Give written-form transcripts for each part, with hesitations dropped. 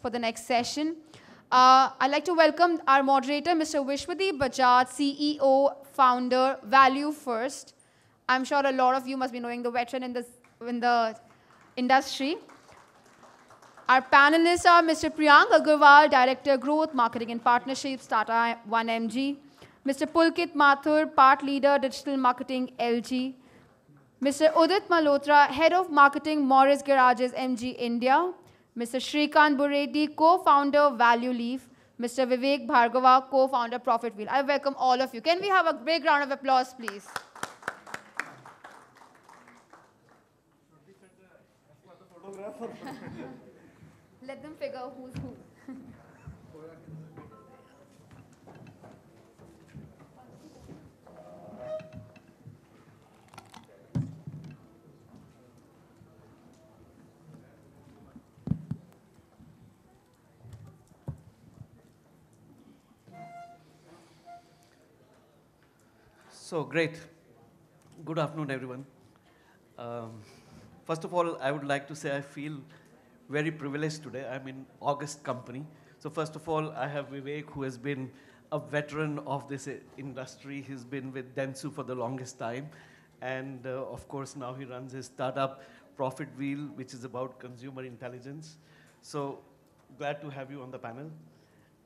for the next session. I'd like to welcome our moderator, Mr. Vishwadeep Bajaj, CEO, founder, ValueFirst. I'm sure a lot of you must be knowing the veteran in the industry. Our panelists are Mr. Priyang Agarwal, Director, Growth, Marketing and Partnerships, Tata 1MG. Mr. Pulkit Mathur, Part Leader, Digital Marketing, LG. Mr. Udit Malhotra, Head of Marketing, Morris Garages, MG, India. Mr. Srikanth Bureddy, Co-founder, Valueleaf. Mr. Vivek Bhargava, Co-founder, ProfitWheel. I welcome all of you. Can we have a big round of applause, please? Let them figure who's who. So great. Good afternoon, everyone. First of all, I would like to say I feel very privileged today. I'm in August company. So first of all, I have Vivek, who has been a veteran of this industry. He's been with Dentsu for the longest time. And of course, now he runs his startup, ProfitWheel, which is about consumer intelligence. So glad to have you on the panel.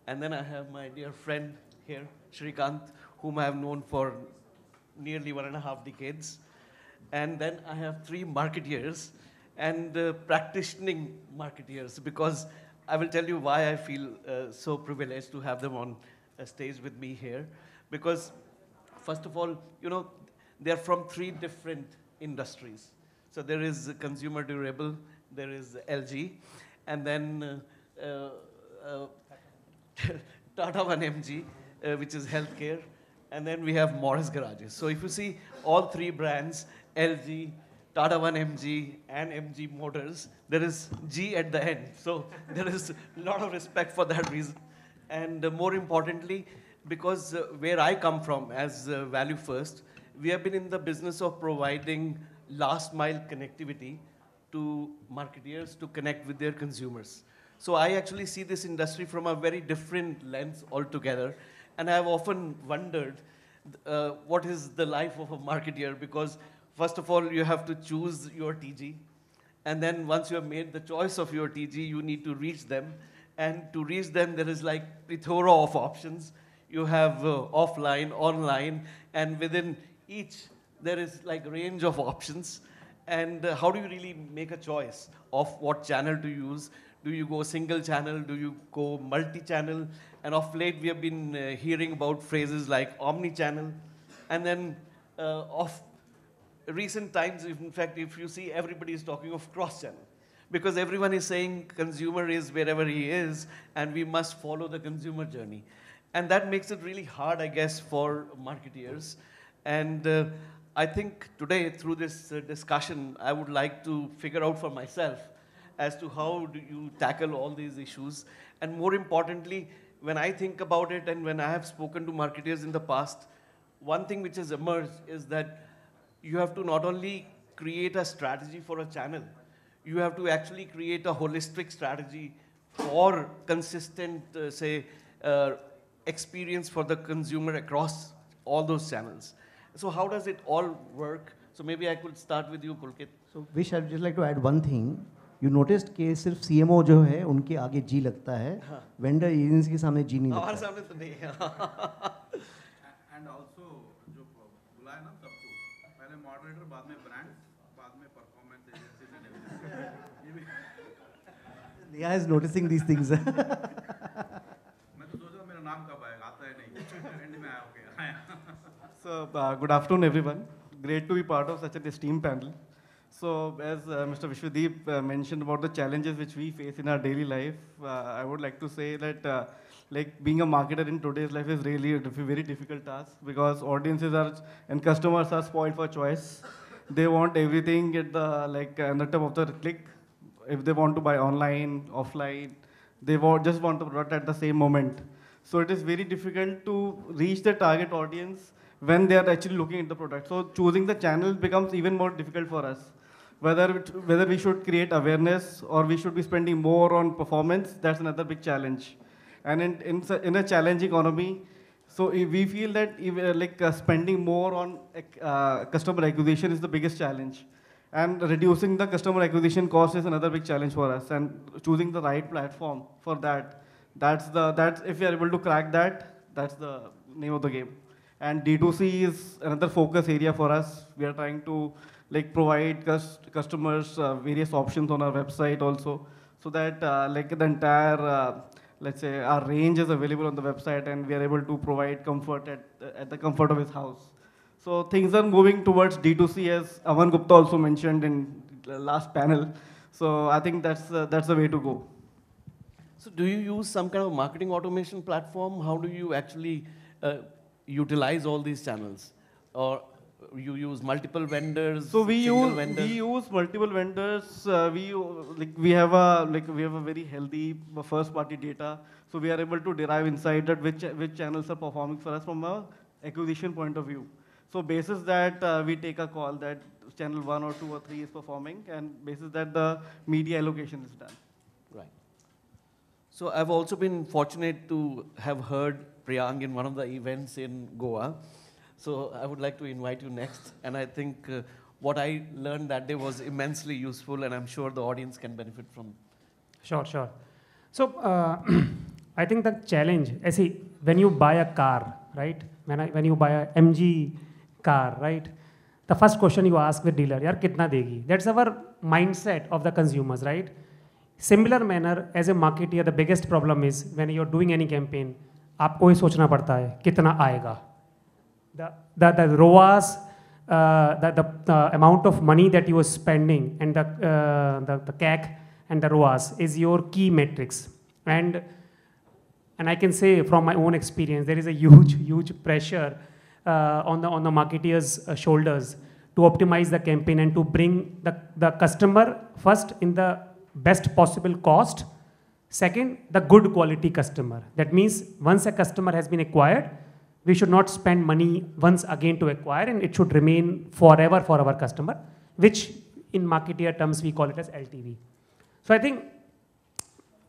And then I have my dear friend here, Srikanth, whom I have known for nearly 1.5 decades. And then I have 3 marketeers and practicing marketeers, because I will tell you why I feel so privileged to have them on stage with me here. Because first of all, you know, they're from 3 different industries. So there is consumer durable, there is LG, and then Tata 1MG, which is healthcare, and then we have Morris Garages. So if you see all 3 brands, LG, Tata 1MG, and MG Motors, there is G at the end. So there is a lot of respect for that reason. And more importantly, because where I come from as ValueFirst, we have been in the business of providing last mile connectivity to marketeers to connect with their consumers. So I actually see this industry from a very different lens altogether. And I've often wondered what is the life of a marketeer, because first of all, you have to choose your TG. And then once you have made the choice of your TG, you need to reach them. And to reach them, there is like plethora of options. You have offline, online, and within each, there is like range of options. And how do you really make a choice of what channel to use? Do you go single channel? Do you go multi-channel? And of late, we have been hearing about phrases like omni-channel. And then of recent times, in fact, if you see, everybody is talking of cross-channel. Because everyone is saying consumer is wherever he is, and we must follow the consumer journey. And that makes it really hard, I guess, for marketeers. And I think today, through this discussion, I would like to figure out for myself as to how do you tackle all these issues. And more importantly, when I think about it and when I have spoken to marketers in the past, one thing which has emerged is that you have to not only create a strategy for a channel, you have to actually create a holistic strategy for consistent, experience for the consumer across all those channels. So how does it all work? So maybe I could start with you, Pulkit. So Vish, I'd just like to add one thing. You noticed कि सिर्फ CMO जो है उनके आगे G लगता है, vendor agency के सामने G नहीं लगता। हमारे सामने तो नहीं है। And also जो बुलाया ना सबको, पहले moderator, बाद में brand, बाद में performance agencies and everything। Neha is noticing these things. मैं तो सोच रहा मेरा नाम कब आएगा, आता है नहीं, end में आया होगा, आया। So good afternoon, everyone. Great to be part of such an esteemed panel. So as Mr. Vishwadeep mentioned about the challenges which we face in our daily life, I would like to say that like being a marketer in today's life is really a very difficult task, because audiences are and customers are spoiled for choice. They want everything at the tip of the click. If they want to buy online, offline, they just want the product at the same moment. So it is very difficult to reach the target audience when they are actually looking at the product. So choosing the channel becomes even more difficult for us. Whether we should create awareness or we should be spending more on performance, that's another big challenge. And in a challenging economy, so if we feel that spending more on customer acquisition is the biggest challenge. And reducing the customer acquisition cost is another big challenge for us. And choosing the right platform for that, that's if we are able to crack that, that's the name of the game. And D2C is another focus area for us. We are trying to provide customers various options on our website also, so that the entire let's say our range is available on the website, and we are able to provide comfort at the comfort of his house. So things are moving towards D2C, as Aman Gupta also mentioned in the last panel. So I think that's the way to go. So do you use some kind of marketing automation platform? How do you actually utilize all these channels? Or you use multiple vendors? So we use multiple vendors. We have a very healthy first party data. So we are able to derive insight that which channels are performing for us from a acquisition point of view. So basis that we take a call that channel 1 or 2 or 3 is performing, and basis that the media allocation is done. Right. So I've also been fortunate to have heard Priyang in one of the events in Goa. So I would like to invite you next. And I think what I learned that day was immensely useful, and I'm sure the audience can benefit from. Sure. So I think the challenge, see, when you buy a car, right? When you buy a MG car, right? The first question you ask the dealer, yaar kitna degi? That's our mindset of the consumers, right? Similar manner, as a marketer, the biggest problem is when you're doing any campaign, आपको ही सोचना पड़ता है कितना आएगा. The ROAS, the amount of money that you are spending, and the CAC and the ROAS is your key metrics. And I can say from my own experience, there is a huge pressure on the marketeers' shoulders to optimize the campaign and to bring the customer first in the best possible cost. Second, the good quality customer. That means once a customer has been acquired, we should not spend money once again to acquire, and it should remain forever for our customer, which in marketeer terms we call it as LTV. So I think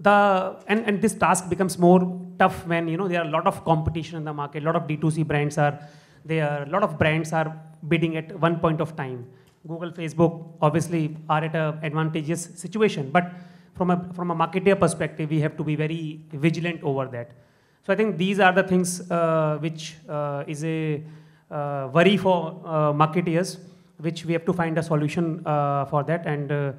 and this task becomes more tough when there are a lot of competition in the market, a lot of D2C brands are there, a lot of brands are bidding at one point of time. Google, Facebook obviously are at an advantageous situation, but from a marketer perspective, we have to be very vigilant over that. So I think these are the things which is a worry for marketeers, which we have to find a solution for that. And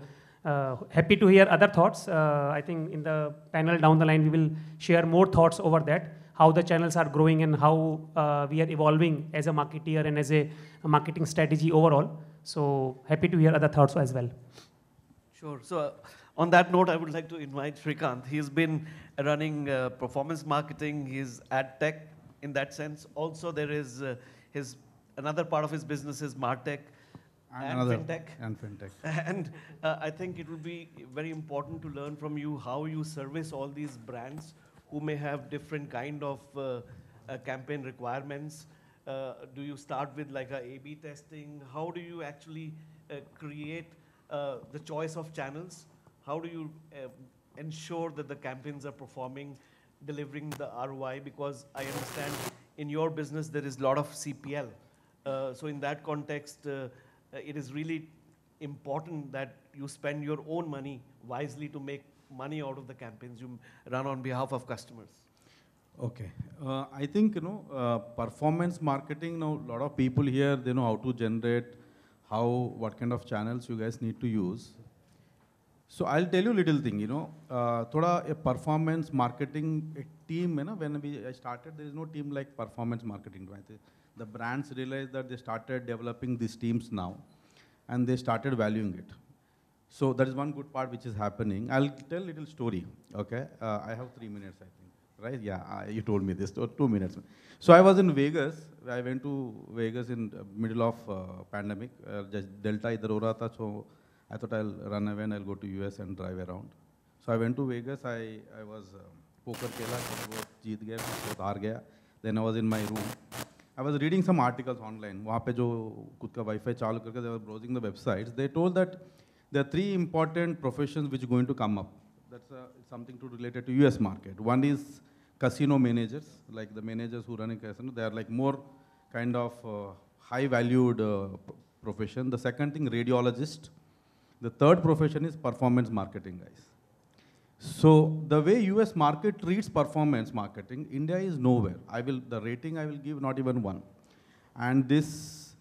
happy to hear other thoughts. I think in the panel down the line, we will share more thoughts over that, how the channels are growing and how we are evolving as a marketeer and as a marketing strategy overall. So happy to hear other thoughts as well. Sure. So on that note, I would like to invite Srikanth. He's been running performance marketing. He's ad tech in that sense. Also, there is another part of his business is MarTech and FinTech. And I think it will be very important to learn from you how you service all these brands who may have different kind of campaign requirements. Do you start with like a A/B testing? How do you actually create the choice of channels? How do you ensure that the campaigns are performing, delivering the ROI? Because I understand in your business there is a lot of CPL. So in that context, it is really important that you spend your own money wisely to make money out of the campaigns you run on behalf of customers. Okay. I think, performance marketing, now a lot of people here, they know how to generate, what kind of channels you guys need to use. So I'll tell you a little thing, a performance marketing team, when I started, there is no team like performance marketing. Right? The brands realized that they started developing these teams now, and they started valuing it. So that is one good part which is happening. I'll tell a little story, okay? I have 3 minutes, I think, right? Yeah, you told me this, 2 minutes. So I was in Vegas. I went to Vegas in the middle of pandemic. Just Delta idhar ho raha tha, so I thought I'll run away and I'll go to US and drive around. So I went to Vegas. I was poker khela, wo jeet gaya, wo haar gaya. Then I was in my room. I was reading some articles online. वहाँ पे जो खुद का Wi-Fi चालू करके they were browsing the websites. They told that There are three important professions which are going to come up. That's something to related to US market. One is casino managers, like the managers who run a casino. They are like more kind of high valued profession. The second thing, radiologist. The third profession is performance marketing, guys. So the way US market treats performance marketing, India is nowhere. The rating I will give not even 1. And this,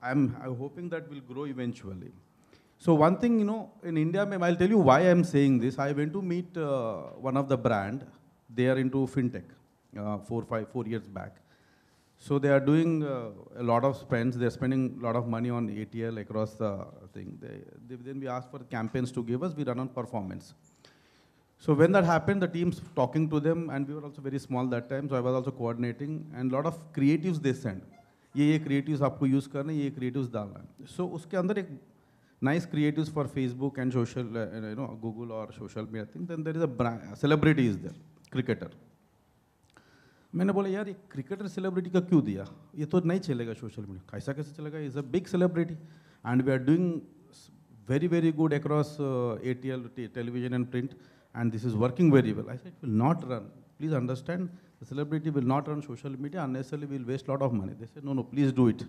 I'm hoping that will grow eventually. So one thing, in India, I'll tell you why I'm saying this. I went to meet one of the brand. They are into fintech 4 years back. So they are doing a lot of spends. They're spending a lot of money on ATL across the thing. Then we asked for campaigns to give us. We run on performance. So when that happened, the team's talking to them, and we were also very small that time, so I was also coordinating, and a lot of creatives they send. ये creatives आपको use करने, ये creatives डालना है. So उसके अंदर एक nice creatives for Facebook and social, Google or social media thing. Then there is a celebrity is there, cricketer. मैंने बोला यार ये cricketer celebrity का क्यों दिया? ये तो नहीं चलेगा social media. कैसा कैसे चलेगा? He's a big celebrity, and we are doing very good across ATL, television and print. And this is working very well. I said, it will not run. Please understand, the celebrity will not run social media, unnecessarily will waste a lot of money. They said, no, please do it.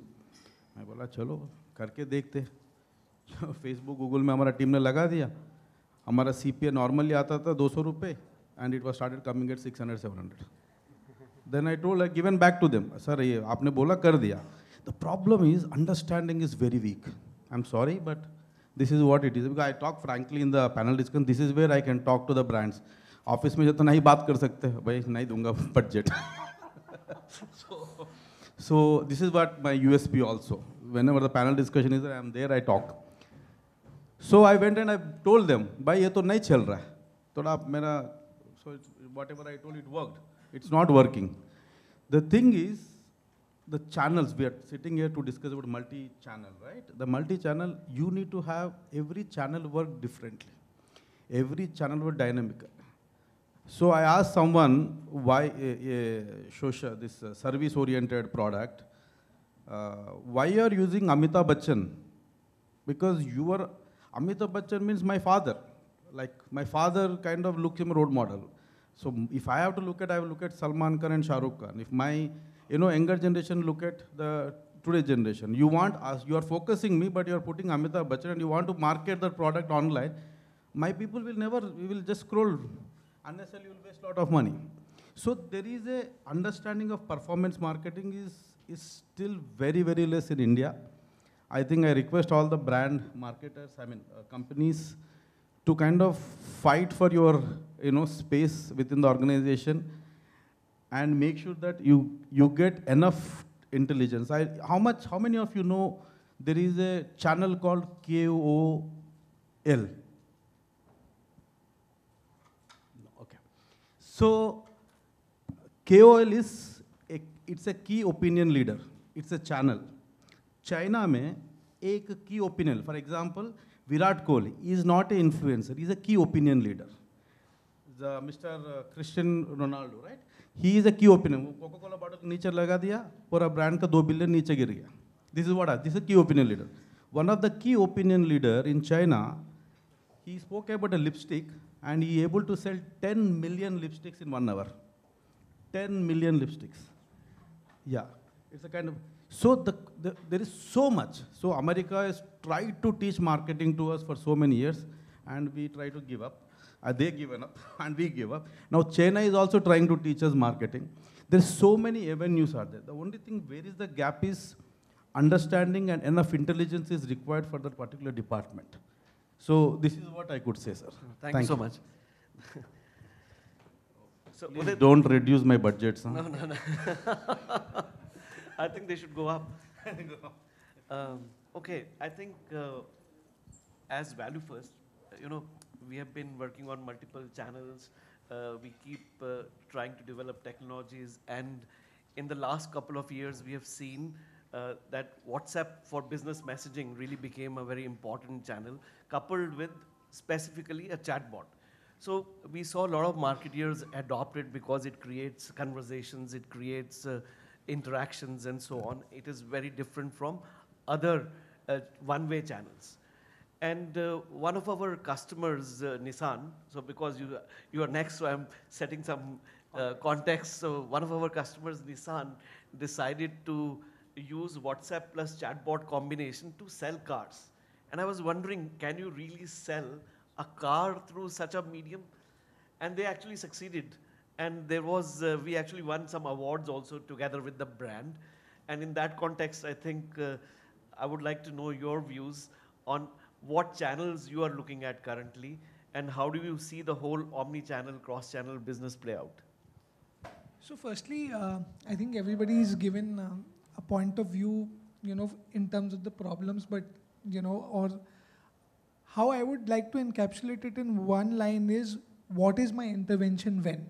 मैं बोला चलो करके देखते. Facebook, Google में हमारा team ने लगा दिया. हमारा CPA normally आता था 200 रुपए, and it was started coming at 600, 700. Then I told, like, given back to them, sir, ये आपने बोला कर दिया. The problem is understanding is very weak. I'm sorry, but this is what it is. Because I talk frankly in the panel discussion, this is where I can talk to the brands. Office में जितना ही बात कर सकते हैं, भाई नहीं दूंगा budget. So this is what my USP also. Whenever the panel discussion is there, I'm there, I talk. So I went and I told them, भाई ये तो नहीं चल रहा है. तो आप मेरा, so whatever I told, it worked. It's not working. The thing is, the channels, we are sitting here to discuss about multi-channel, right? The multi-channel, you need to have every channel work differently. Every channel work dynamic. So I asked someone why this service-oriented product, why you are using Amitabh Bachchan? Because Amitabh Bachchan means my father. Like my father kind of looks him a role model. So if I have to look at, I will look at Salman Khan and Shah Rukh Khan. If my younger generation look at the today's generation. You are focusing me, but you are putting Amitabh Bachchan and you want to market the product online. My people will never, we will just scroll. Unnecessarily, you will waste a lot of money. So there is a understanding of performance marketing is still very less in India. I think I request all the brand marketers, companies, to kind of fight for your, space within the organization and make sure that you get enough intelligence. How many of you know there is a channel called KOL? Okay. So KOL it's a key opinion leader. It's a channel. China में एक key opinion. For example, Virat Kohli is not an influencer. He's a key opinion leader. The Mr. Cristiano Ronaldo, right? He is a key opinion. Coca-Cola bottle नीचे लगा दिया, पूरा brand का 2 billion नीचे गिर गया. This is a key opinion leader. One of the key opinion leader in China, he spoke about a lipstick and he able to sell 10 million lipsticks in 1 hour. 10 million lipsticks. Yeah, it's a kind of, so there is so much. So America has tried to teach marketing to us for so many years and we try to give up. They given up and we give up. Now China is also trying to teach us marketing. There's so many avenues are there. The only thing where is the gap is understanding and enough intelligence is required for that particular department. So this is what I could say, sir. Thank you so much. So Udit, don't reduce my budgets. Huh? No. I think they should go up. Okay, I think as ValueFirst, we have been working on multiple channels. We keep trying to develop technologies, and in the last couple of years, we have seen that WhatsApp for business messaging really became a very important channel, coupled with specifically a chatbot. So we saw a lot of marketeers adopt it because it creates conversations, it creates interactions and so on. It is very different from other one-way channels. And one of our customers, Nissan, so because you are next, so I'm setting some context. So one of our customers, Nissan, decided to use WhatsApp plus chatbot combination to sell cars. And I was wondering, can you really sell a car through such a medium? And they actually succeeded. And there was, we actually won some awards also together with the brand. And in that context, I think I would like to know your views on what channels you are looking at currently, and how do you see the whole omni-channel, cross-channel business play out? So firstly, I think everybody is given a point of view, in terms of the problems, but, or how I would like to encapsulate it in one line is, what is my intervention when?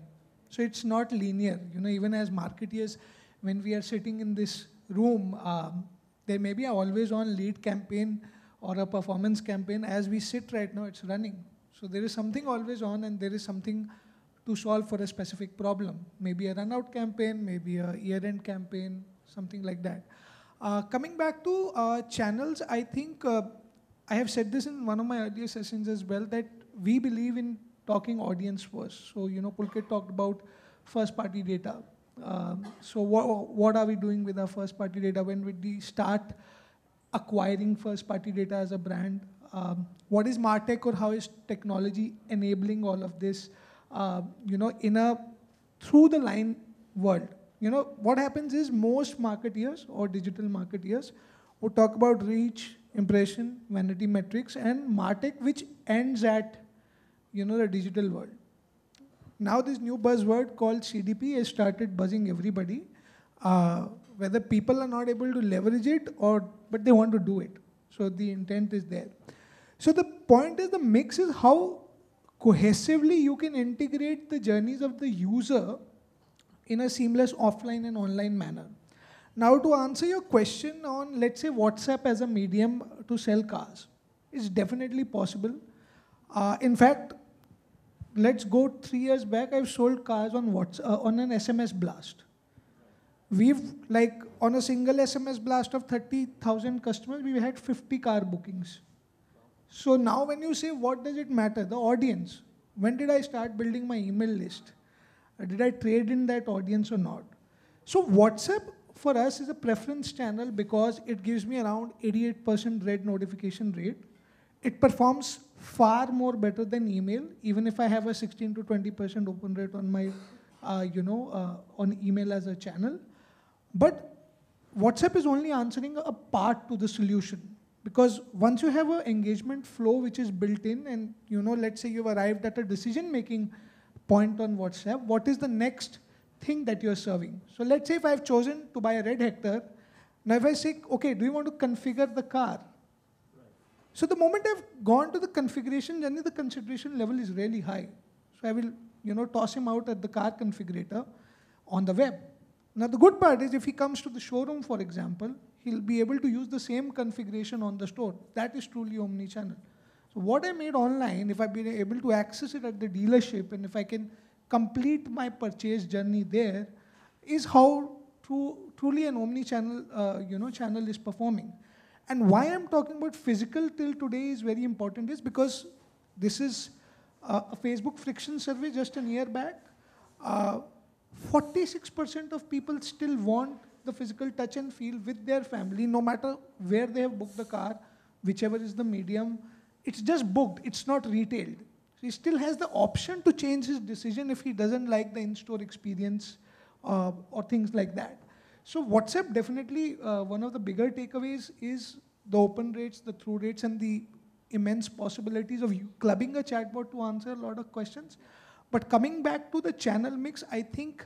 So it's not linear. Even as marketeers, when we are sitting in this room, there may be a always on lead campaign or a performance campaign. As we sit right now, it's running. So there is something always on, and there is something to solve for a specific problem. Maybe a run-out campaign, maybe a year-end campaign, something like that. Coming back to channels, I think I have said this in one of my earlier sessions as well, that we believe in talking audience first. So, Pulkit talked about first-party data. So what are we doing with our first-party data? When would we start acquiring first-party data as a brand? What is MarTech, or how is technology enabling all of this, in a through-the-line world? What happens is most marketeers or digital marketeers would talk about reach, impression, vanity metrics, and MarTech, which ends at, the digital world. Now this new buzzword called CDP has started buzzing everybody. Whether people are not able to leverage it, but they want to do it. So the intent is there. So the point is, the mix is how cohesively you can integrate the journeys of the user in a seamless offline and online manner. Now to answer your question on, let's say, WhatsApp as a medium to sell cars, it's definitely possible. In fact, let's go 3 years back, I've sold cars on on an SMS blast. We've, on a single SMS blast of 30,000 customers, we had 50 car bookings. So now when you say, what does it matter? The audience. When did I start building my email list? Did I trade in that audience or not? So WhatsApp for us is a preference channel because it gives me around 88% red notification rate. It performs far more better than email, even if I have a 16 to 20% open rate on my, on email as a channel. But WhatsApp is only answering a part to the solution. Because once you have an engagement flow which is built in, and let's say you've arrived at a decision-making point on WhatsApp, what is the next thing that you're serving? So let's say if I've chosen to buy a red Hector, now if I say, okay, do you want to configure the car? So the moment I've gone to the configuration journey, the consideration level is really high. So I will, toss him out at the car configurator on the web. Now the good part is if he comes to the showroom, for example, he'll be able to use the same configuration on the store. That is truly omni-channel. So what I made online, if I've been able to access it at the dealership, and if I can complete my purchase journey there, is how truly an omni-channel, channel is performing. And why I'm talking about physical till today is very important is because this is a Facebook friction survey just a year back. 46% of people still want the physical touch and feel with their family, no matter where they have booked the car, whichever is the medium. It's just booked, it's not retailed. So he still has the option to change his decision if he doesn't like the in-store experience or things like that. So WhatsApp definitely, one of the bigger takeaways is the open rates, the through rates, and the immense possibilities of you clubbing a chatbot to answer a lot of questions. But coming back to the channel mix, I think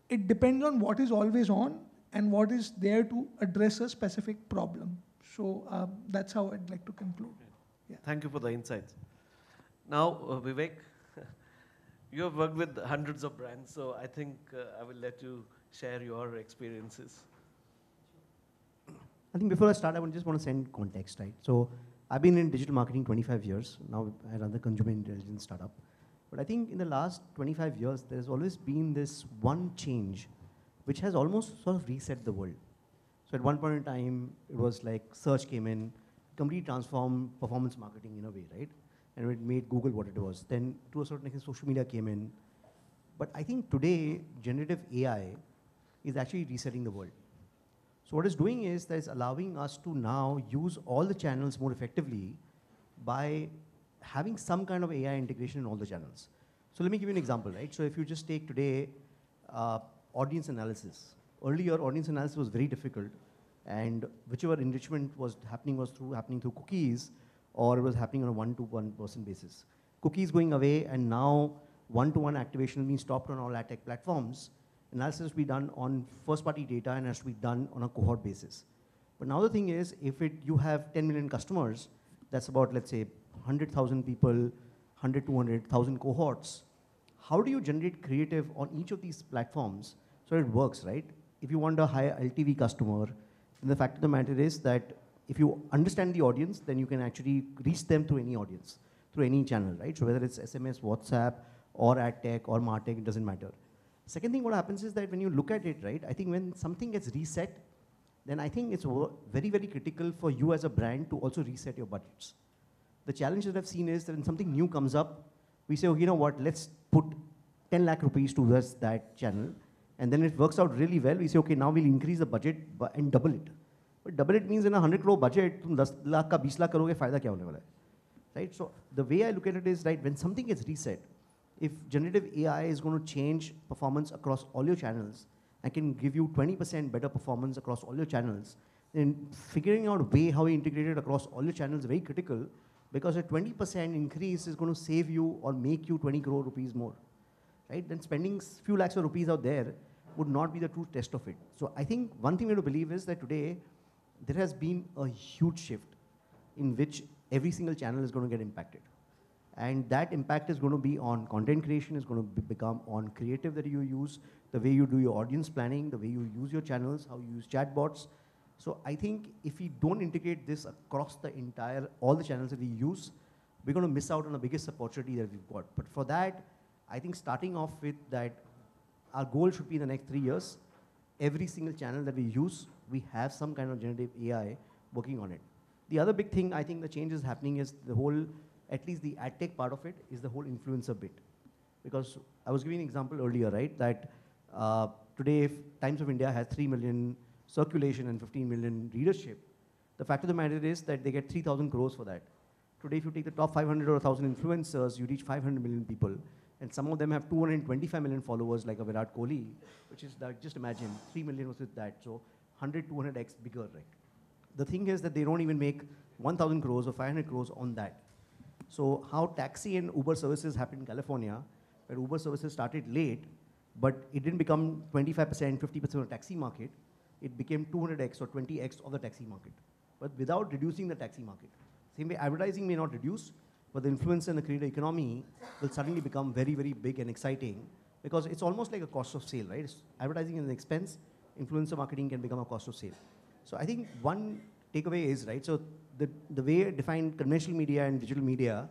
it depends on what is always on and what is there to address a specific problem. So that's how I'd like to conclude. Yeah. Thank you for the insights. Now, Vivek, you have worked with hundreds of brands, so I think I will let you share your experiences. I think before I start, I just want to send context, right? So I've been in digital marketing 25 years. Now I run the consumer intelligence startup. But I think in the last 25 years, there's always been this one change which has almost sort of reset the world. So at one point in time, it was like search came in, completely transformed performance marketing in a way, right? And it made Google what it was. Then to a certain extent, social media came in. But I think today, generative AI is actually resetting the world. So what it's doing is that it's allowing us to now use all the channels more effectively by having some kind of AI integration in all the channels. So let me give you an example, right? So if you just take today, audience analysis. Earlier, audience analysis was very difficult, and whichever enrichment was happening through cookies, or it was happening on a one-to-one person basis. Cookies going away, and now one-to-one activation being stopped on all ad tech platforms. Analysis has to be done on first-party data and has to be done on a cohort basis. But now the thing is, if you have 10 million customers, that's about, let's say, 100,000 people, 100, 200,000 cohorts. How do you generate creative on each of these platforms so it works, right? If you want a higher LTV customer, then the fact of the matter is that if you understand the audience, then you can actually reach them through any audience, through any channel, right? So whether it's SMS, WhatsApp, or ad tech, or MarTech, it doesn't matter. Second thing what happens is that when you look at it, right, I think when something gets reset, then I think it's very, very critical for you as a brand to also reset your budgets. The challenge that I've seen is that when something new comes up, we say, oh, you know what, let's put 10 lakh rupees towards that channel. And then it works out really well. We say, okay, now we'll increase the budget and double it. But double it means in a 100 crore budget, तुम 10 lakh का 20 lakh करोगे, फायदा क्या होने वाला है? Right? So the way I look at it is, right, when something gets reset, if generative AI is going to change performance across all your channels and can give you 20% better performance across all your channels, then figuring out a way how we integrate it across all your channels is very critical, because a 20% increase is going to save you or make you 20 crore rupees more, right? Then spending few lakhs of rupees out there would not be the true test of it. So I think one thing we have to believe is that today there has been a huge shift in which every single channel is going to get impacted. And that impact is going to be on content creation, is going to become on creative that you use, the way you do your audience planning, the way you use your channels, how you use chatbots. So I think if we don't integrate this across the all the channels that we use, we're going to miss out on the biggest opportunity that we've got. But for that, I think starting off with that, our goal should be in the next 3 years, every single channel that we use, we have some kind of generative AI working on it. The other big thing I think the change is happening is the whole, at least the ad tech part of it, is the whole influencer bit. Because I was giving an example earlier, right, that today if Times of India has 3 million circulation and 15 million readership, the fact of the matter is that they get 3,000 crores for that. Today if you take the top 500 or 1,000 influencers, you reach 500 million people, and some of them have 225 million followers like a Virat Kohli, which is, just imagine, 3 million was with that, so 100, 200x bigger, right? The thing is that they don't even make 1,000 crores or 500 crores on that. So how taxi and Uber services happened in California, where Uber services started late, but it didn't become 25%, 50% of the taxi market. It became 200x or 20x of the taxi market, but without reducing the taxi market. Same way, advertising may not reduce, but the influence in the creator economy will suddenly become very, very big and exciting, because it's almost like a cost of sale, right? Advertising is an expense, influencer marketing can become a cost of sale. So I think one takeaway is, right, so the way I defined conventional media and digital media,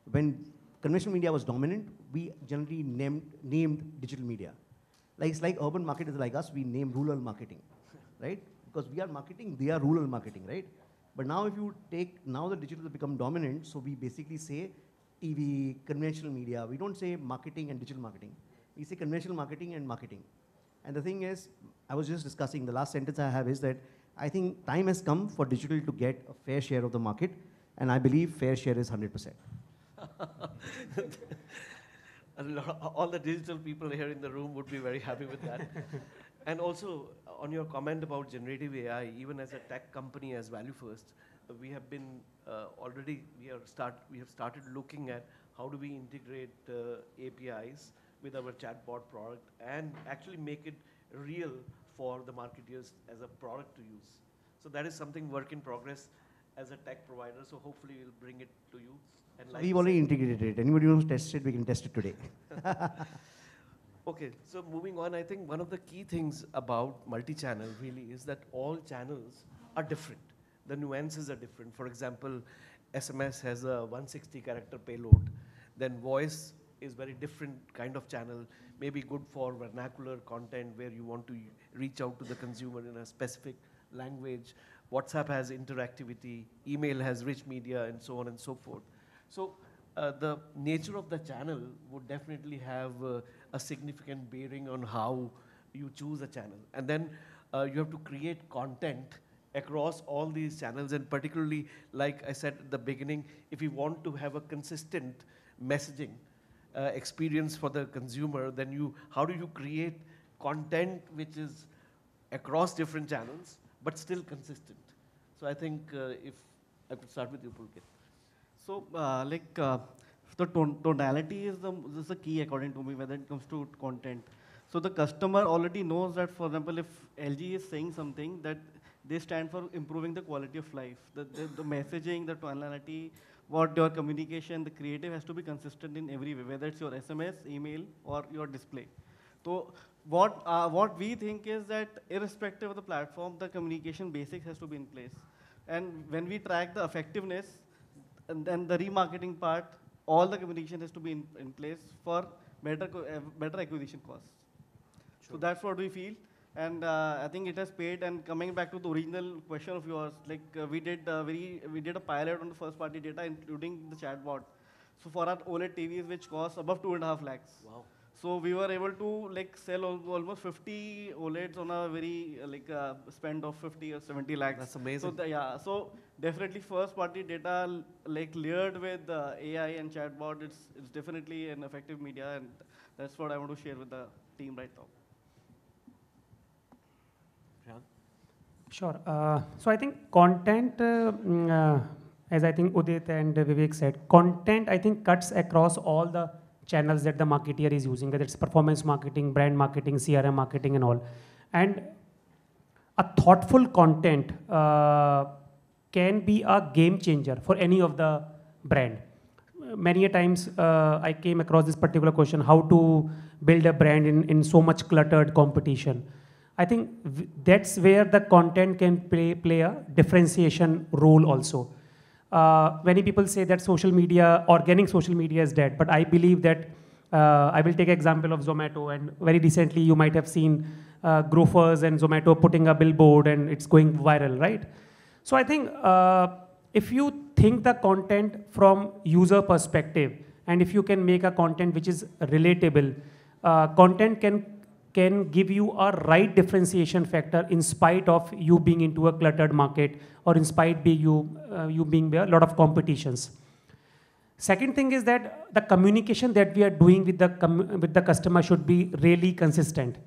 when conventional media was dominant, we generally named digital media. Like, it's like urban market is like us, we name rural marketing, right? Because we are marketing, they are rural marketing, right? But now if you take, now the digital has become dominant, so we basically say TV, conventional media. We don't say marketing and digital marketing. We say conventional marketing and marketing. And the thing is, I was just discussing, the last sentence I have is that I think time has come for digital to get a fair share of the market, and I believe fair share is 100%. All the digital people here in the room would be very happy with that. And also, on your comment about generative AI, even as a tech company, as ValueFirst, we have been we have started looking at how do we integrate APIs with our chatbot product and actually make it real for the marketeers as a product to use. So that is something work in progress as a tech provider. So hopefully we'll bring it to you. And like we've already integrated it. Anybody who wants to test it, we can test it today. Okay, so moving on, I think one of the key things about multi-channel really is that all channels are different. The nuances are different. For example, SMS has a 160 character payload. Then voice is very different kind of channel, maybe good for vernacular content where you want to reach out to the consumer in a specific language. WhatsApp has interactivity, email has rich media, and so on and so forth. So the nature of the channel would definitely have a significant bearing on how you choose a channel. And then you have to create content across all these channels, and particularly, like I said at the beginning, if you want to have a consistent messaging experience for the consumer, then how do you create content which is across different channels, but still consistent? So I think if I could start with you, Pulkit. So, the tonality is the key according to me when it comes to content. So the customer already knows that, for example, if LG is saying something, that they stand for improving the quality of life. The messaging, the tonality, what your communication, the creative has to be consistent in every way, whether it's your SMS, email, or your display. So what we think is that irrespective of the platform, the communication basics has to be in place. And when we track the effectiveness and then the remarketing part, all the communication has to be in place for better acquisition costs. Sure. So that's what we feel. And I think it has paid. And coming back to the original question of yours, like we did a pilot on the first party data, including the chatbot. So for our OLED TVs, which cost above 2.5 lakhs. Wow. So we were able to sell almost 50 OLEDs on a very spend of 50 or 70 lakhs. That's amazing. So so definitely first party data layered with AI and chatbot, it's definitely an effective media, and that's what I want to share with the team right now. Sure. So I think content, as I think Udit and Vivek said, content I think cuts across all the channels that the marketeer is using, whether it's performance marketing, brand marketing, CRM marketing and all. And a thoughtful content can be a game changer for any of the brand. Many a times I came across this particular question, how to build a brand in so much cluttered competition. I think that's where the content can play a differentiation role also. Many people say that social media, organic social media is dead, but I believe that I will take an example of Zomato, and very recently you might have seen Grofers and Zomato putting a billboard and it's going viral, right? So I think if you think the content from user perspective, and if you can make a content which is relatable, content can give you a right differentiation factor in spite of you being into a cluttered market, or in spite of you being a lot of competitions. Second thing is that the communication that we are doing with the customer should be really consistent,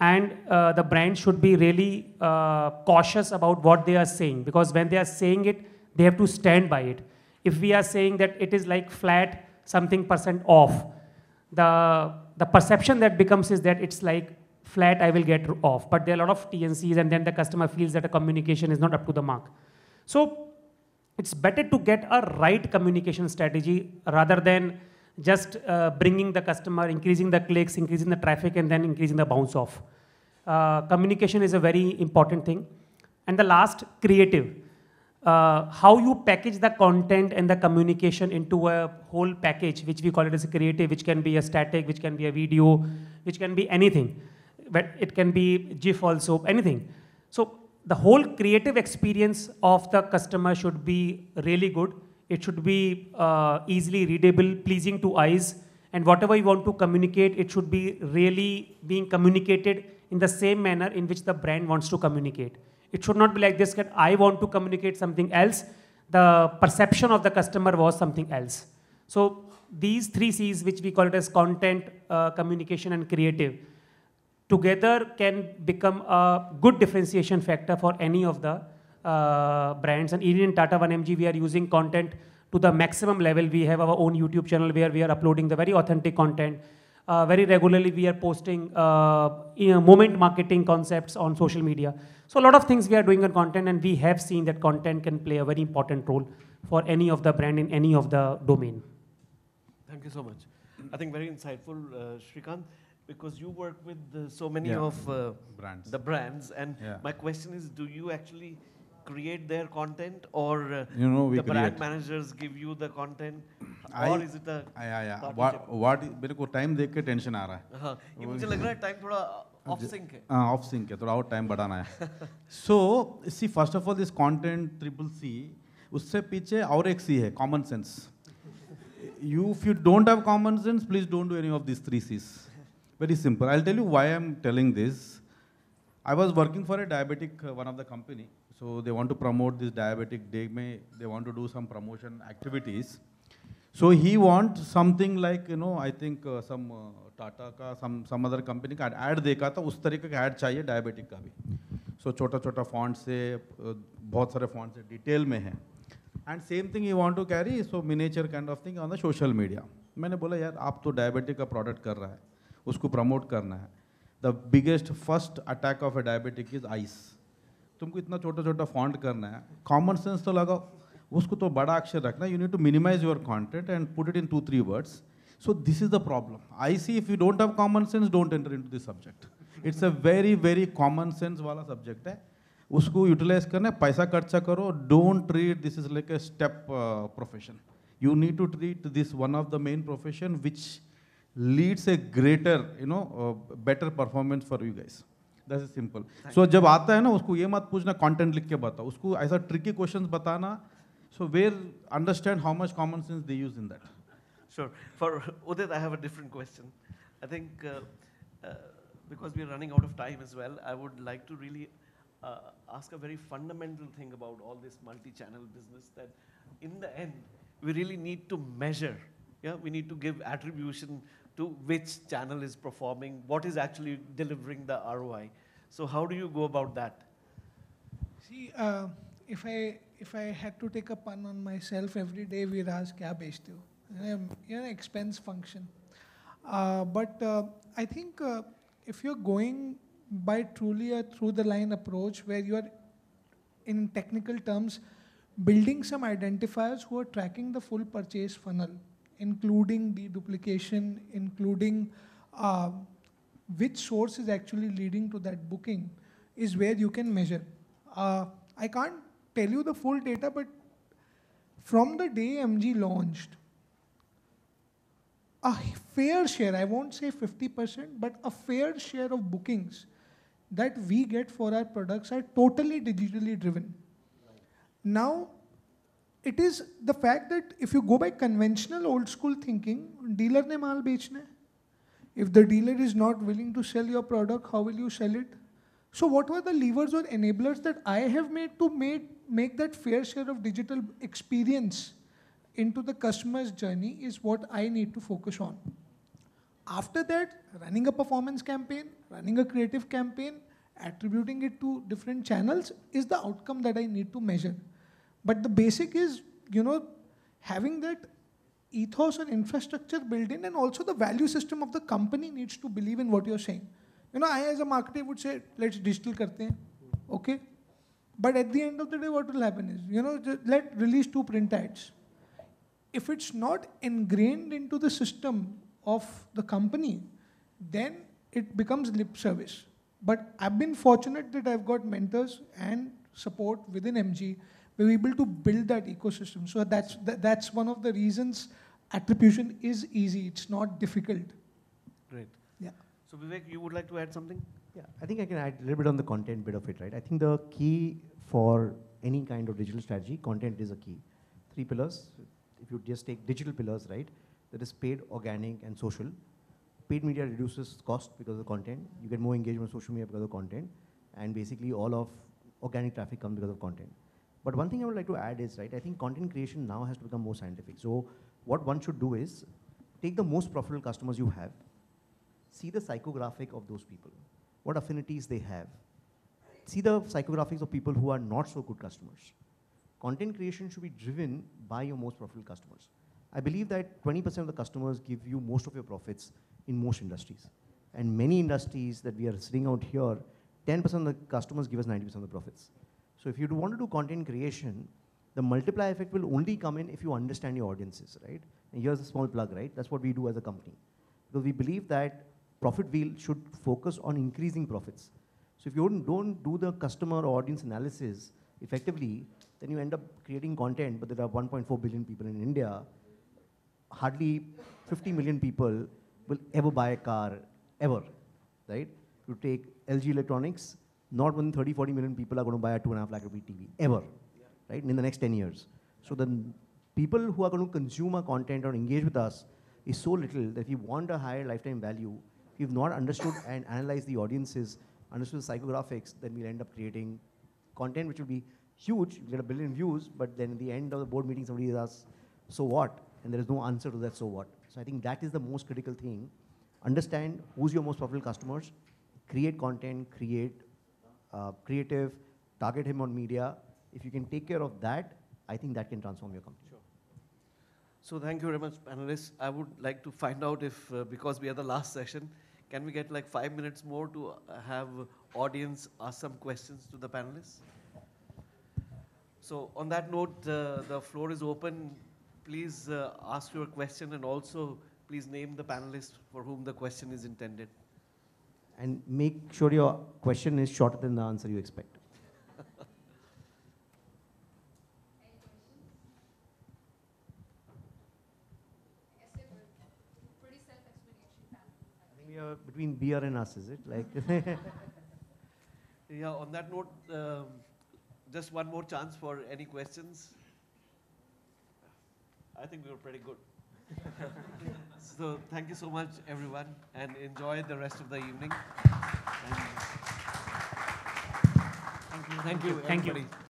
and the brand should be really cautious about what they are saying, because when they are saying it, they have to stand by it. If we are saying that it is like flat something % off, the perception that becomes is that it's like flat, I will get off. But there are a lot of TNCs, and then the customer feels that a communication is not up to the mark. So it's better to get a right communication strategy rather than just bringing the customer, increasing the clicks, increasing the traffic, and then increasing the bounce off. Communication is a very important thing. And the last, creative. How you package the content and the communication into a whole package, which we call it as a creative, which can be a static, which can be a video, which can be anything. But it can be GIF also, anything. So the whole creative experience of the customer should be really good. It should be easily readable, pleasing to eyes, and whatever you want to communicate, it should be really being communicated in the same manner in which the brand wants to communicate. It should not be like this, that I want to communicate something else. The perception of the customer was something else. So these 3 C's, which we call it as content, communication, and creative, together can become a good differentiation factor for any of the brands. And even in Tata 1mg, we are using content to the maximum level. We have our own YouTube channel where we are uploading the very authentic content. Very regularly, we are posting moment marketing concepts on social media. So a lot of things we are doing on content, and we have seen that content can play a very important role for any of the brand in any of the domain. Thank you so much. I think very insightful, Srikanth, because you work with so many of brands. The brands, and my question is, do you actually create their content, or the brand managers give you the content, or is it a what मेरे को time देख के tension आ रहा है. ये मुझे लग रहा है time थोड़ा Off sync है. Off sync है, थोड़ा और time बढ़ाना है. So, see, first of all, this content triple C, उससे पीछे और एक C है, common sense. If you don't have common sense, please don't do any of these 3 C's. Very simple. I'll tell you why I'm telling this. I was working for a diabetic, one of the company. So they want to promote this diabetic day. They want to do some promotion activities. So he wants something like, I think some Tata ka, some other company का ad देखा था, उस तरीके का ad चाहिए diabetic का भी. So छोटा font से, बहुत सारे font से detail में है. And same thing you want to carry, so miniature kind of thing on the social media. मैंने बोला यार आप तो diabetic का product कर रहा है, उसको promote करना है. The biggest first attack of a diabetic is eyes. तुमको इतना छोटा font करना है, common sense तो लगाओ, उसको तो बड़ा अक्षर रखना. You need to minimize your content and put it in 2-3 words. So this is the problem. I see if you don't have common sense, don't enter into this subject. It's a very, very common sense वाला subject है. उसको utilise करना है, पैसा खर्चा करो. Don't treat this is like a step profession. You need to treat this one of the main profession which leads a greater better performance for you guys. That's is simple. So जब आता है ना उसको ये मत पूछना content लिख के बताओ, उसको ऐसा ट्रिकी क्वेश्चंस बताना. So we're understand how much common sense they use in that. Sure. For Udit, I have a different question. I think because we are running out of time as well, I would like to really ask a very fundamental thing about all this multi-channel business, that in the end, we really need to measure. Yeah, we need to give attribution to which channel is performing, what is actually delivering the ROI. So how do you go about that? See, if I had to take a pun on myself every day, we'd ask, "Kya bechte ho?" Expense function. But I think if you're going by truly a through-the-line approach where you are, in technical terms, building some identifiers who are tracking the full purchase funnel, including deduplication, including which source is actually leading to that booking, is where you can measure. I can't tell you the full data, but from the day MG launched, a fair share, I won't say 50%, but a fair share of bookings that we get for our products are totally digitally driven. Now, it is the fact that if you go by conventional old school thinking, dealer ne maal bechna hai. If the dealer is not willing to sell your product, how will you sell it? So what were the levers or enablers that I have made to make that fair share of digital experience into the customer's journey is what I need to focus on. After that, running a performance campaign, running a creative campaign, attributing it to different channels is the outcome that I need to measure. But the basic is, having that ethos and infrastructure built in, and also the value system of the company needs to believe in what you're saying. I as a marketer would say, let's digital karte hain, okay? But at the end of the day, what will happen is, let release 2 print ads. If it's not ingrained into the system of the company, then it becomes lip service. But I've been fortunate that I've got mentors and support within MG. We're able to build that ecosystem. So that's one of the reasons attribution is easy. It's not difficult. Great. Yeah. So Vivek, you would like to add something? Yeah, I think I can add a little bit on the content bit of it, right? I think the key for any kind of digital strategy, content is a key. 3 pillars. If you just take digital pillars, right? That is paid, organic, and social. Paid media reduces cost because of the content. You get more engagement on social media because of content. And basically all of organic traffic comes because of content. But one thing I would like to add is, right, I think content creation now has to become more scientific. So what one should do is take the most profitable customers you have, see the psychographic of those people, what affinities they have, see the psychographics of people who are not so good customers. Content creation should be driven by your most profitable customers. I believe that 20% of the customers give you most of your profits in most industries. And many industries that we are sitting out here, 10% of the customers give us 90% of the profits. So if you want to do content creation, the multiplier effect will only come in if you understand your audiences, right? And here's a small plug, right? That's what we do as a company. Because we believe that ProfitWheel should focus on increasing profits. So if you don't do the customer or audience analysis effectively, then you end up creating content, but there are 1.4 billion people in India. Hardly 50 million people will ever buy a car, ever, right? you take LG Electronics, not more than 30, 40 million people are going to buy a 2.5 lakh rupee TV, ever, right, in the next 10 years. So the people who are going to consume our content or engage with us is so little that if you want a higher lifetime value, if you've not understood and analyzed the audiences, understood the psychographics, then we'll end up creating content which will be huge, you'll get 1 billion views, but then at the end of the board meeting, somebody asks, so what? And there is no answer to that, so what? So I think that is the most critical thing. Understand who's your most profitable customers, create content, create creative, target him on media. If you can take care of that, I think that can transform your company. Sure. So thank you very much, panelists. I would like to find out if, because we are the last session, can we get like 5 minutes more to have audience ask some questions to the panelists? So on that note, the floor is open. Please ask your question, and also please name the panelist for whom the question is intended. And make sure your question is shorter than the answer you expect. I think we are between beer and us, is it? Like Yeah, on that note, just one more chance for any questions. I think we were pretty good. So thank you so much, everyone, and enjoy the rest of the evening. Thank you, Thank you. everybody.